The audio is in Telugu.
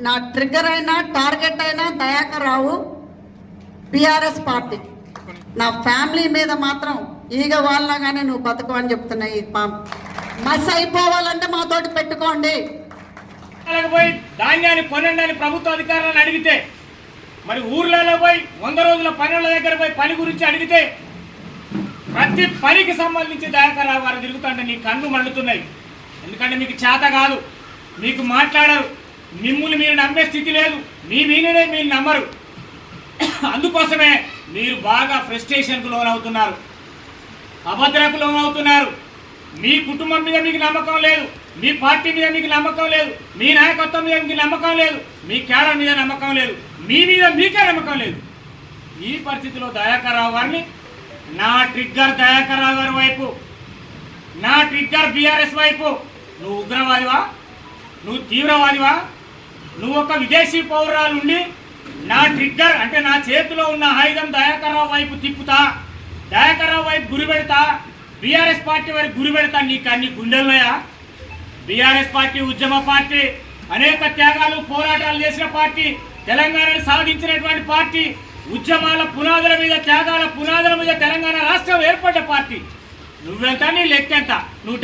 నా ట్రిగ్గర్ అయినా టార్గెట్ అయినా దయాకర్ రావు బీఆర్ఎస్ పార్టీ. నా ఫ్యామిలీ మీద మాత్రం ఈగ వాళ్ళగానే నువ్వు బతుకు అని చెప్తున్నా. ఈ మస్ అయిపోవాలంటే మాతోటి పెట్టుకోండి. పోయి ధాన్యాన్ని కొనండి అని ప్రభుత్వ అధికారులను అడిగితే, మరి ఊర్లలో పోయి 100 రోజుల పనుల దగ్గర పోయి పని గురించి అడిగితే ప్రతి పనికి సంబంధించి దయాకర్ రావు గారు తిరుగుతుంటే నీ కన్ను మండుతున్నాయి. ఎందుకంటే మీకు చేత కాదు, మీకు మాట్లాడరు, మిమ్మల్ని మీరు నమ్మే స్థితి లేదు, మీ మీదనే మీరు నమ్మరు. అందుకోసమే మీరు బాగా ఫ్రస్ట్రేషన్కు లోనవుతున్నారు, అభద్రకు లోనవుతున్నారు. మీ కుటుంబం మీద మీకు నమ్మకం లేదు, మీ పార్టీ మీద మీకు నమ్మకం లేదు, మీ నాయకత్వం మీద మీకు నమ్మకం లేదు, మీ క్యాడర్ మీద నమ్మకం లేదు, మీ మీద మీకే నమ్మకం లేదు. ఈ పరిస్థితిలో దయాకర్ రావు గారిని నా ట్రిగ్గర్ దయాకర్ రావు గారి వైపు, నా ట్రిగ్గర్ బీఆర్ఎస్ వైపు, నువ్వు ఉగ్రవాదివా, నువ్వు తీవ్రవాదివా, నువ్వు ఒక విదేశీ పౌరాలు ఉండి నా ట్రిగ్గర్ అంటే నా చేతిలో ఉన్న ఆయుధం దయాకర్ రావు వైపు తిప్పుతా, దయాకర్ రావు వైపు గురి పెడతా, బీఆర్ఎస్ పార్టీ వారికి గురి పెడతా. నీకు అన్ని గుండెలున్నాయా? బీఆర్ఎస్ పార్టీ ఉద్యమ పార్టీ, అనేక త్యాగాలు పోరాటాలు చేసిన పార్టీ, తెలంగాణను సాధించినటువంటి పార్టీ, ఉద్యమాల పునాదుల మీద త్యాగాల పునాదుల మీద తెలంగాణ రాష్ట్రం ఏర్పడ్డ పార్టీ. నువ్వెంత, నీ లెక్కెంత? నువ్వు